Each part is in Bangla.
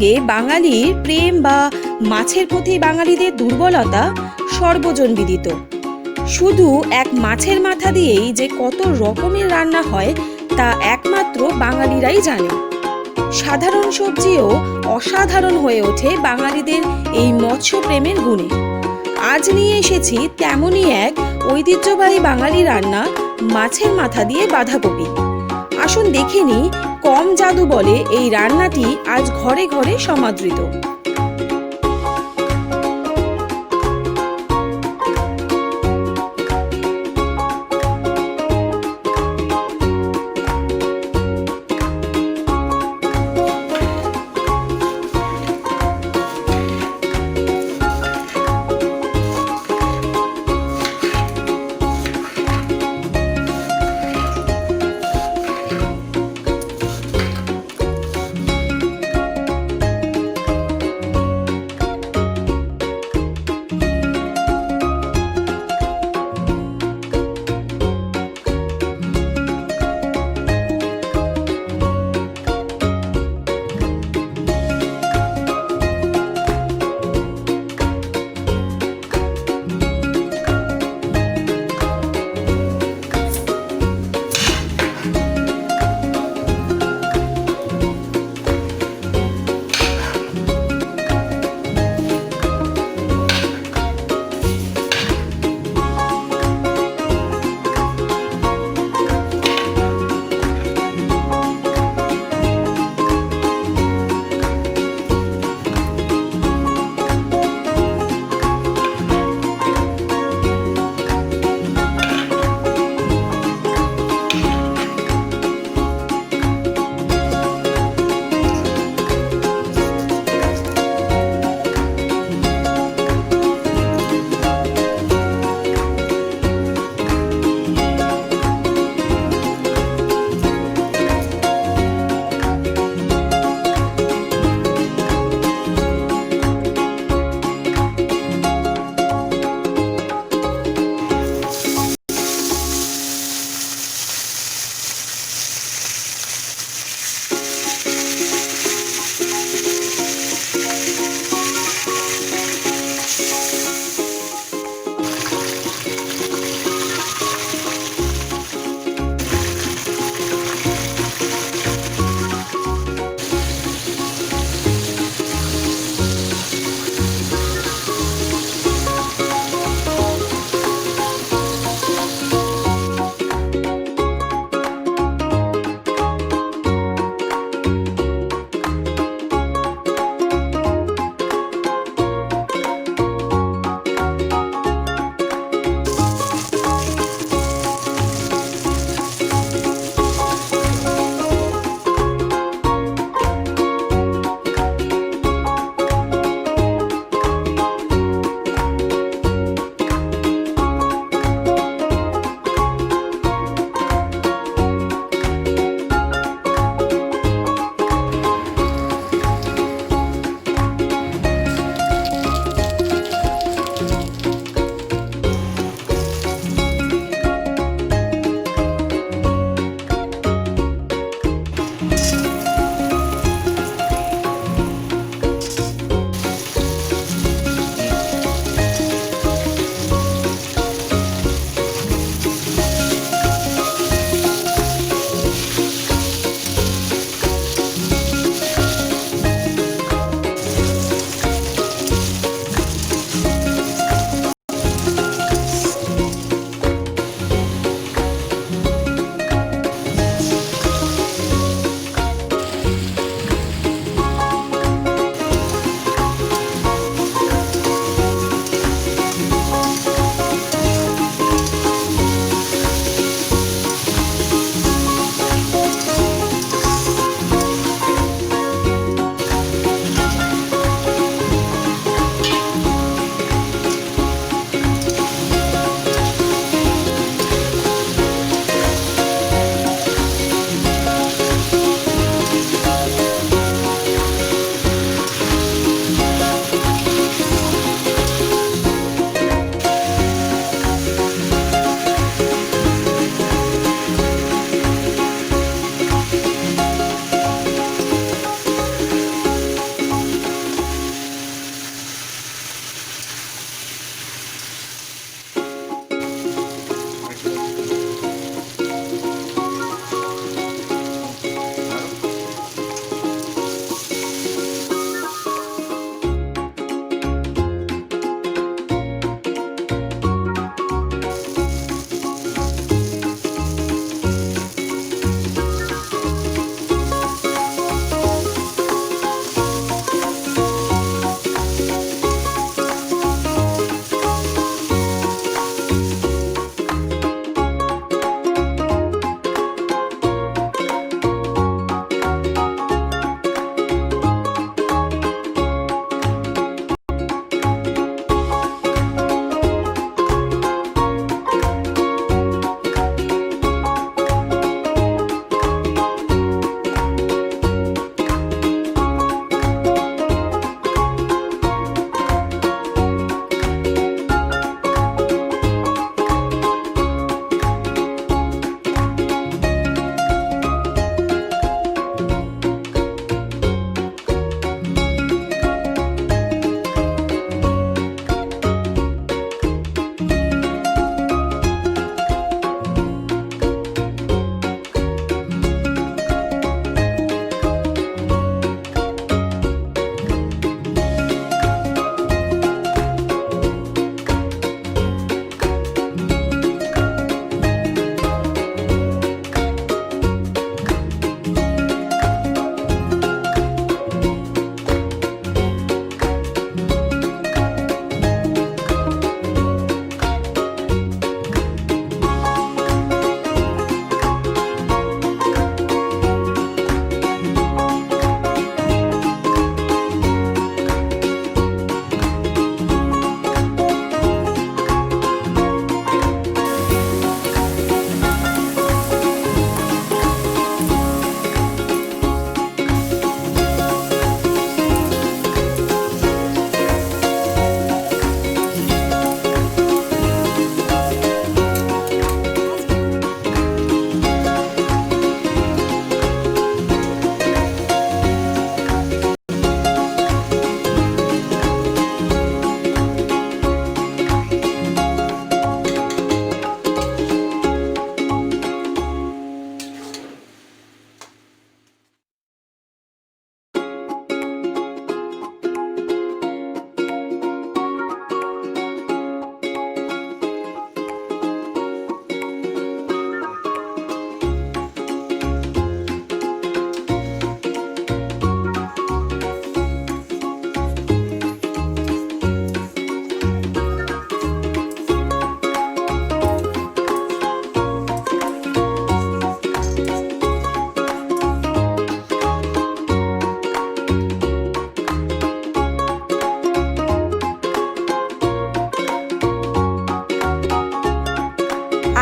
সঙ্গে বাঙালির প্রেম বা মাছের প্রতি বাঙালিদের দুর্বলতা সর্বজন বিদিত। শুধু এক মাছের মাথা দিয়েই যে কত রকমের রান্না হয় তা একমাত্র বাঙালিরাই জানে। সাধারণ সবজিও অসাধারণ হয়ে ওঠে বাঙালিদের এই মৎস্য প্রেমের গুণে। আজ নিয়ে এসেছি তেমনই এক ঐতিহ্যবাহী বাঙালি রান্না, মাছের মাথা দিয়ে বাঁধাকপি। আসুন দেখে নিই কম জাদু বলে এই রান্নাটি আজ ঘরে ঘরে সমাদৃত।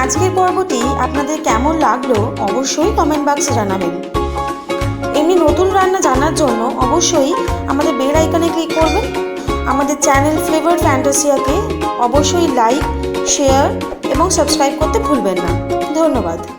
আজকের পর্বটি আপনাদের কেমন লাগলো অবশ্যই কমেন্ট বক্সে জানাবেন। এমনি নতুন রান্না জানার জন্য অবশ্যই আমাদের বেল আইকনে ক্লিক করবেন। আমাদের চ্যানেল ফ্লেভার্ড ফ্যান্টাসিয়াকে অবশ্যই লাইক, শেয়ার এবং সাবস্ক্রাইব করতে ভুলবেন না। ধন্যবাদ।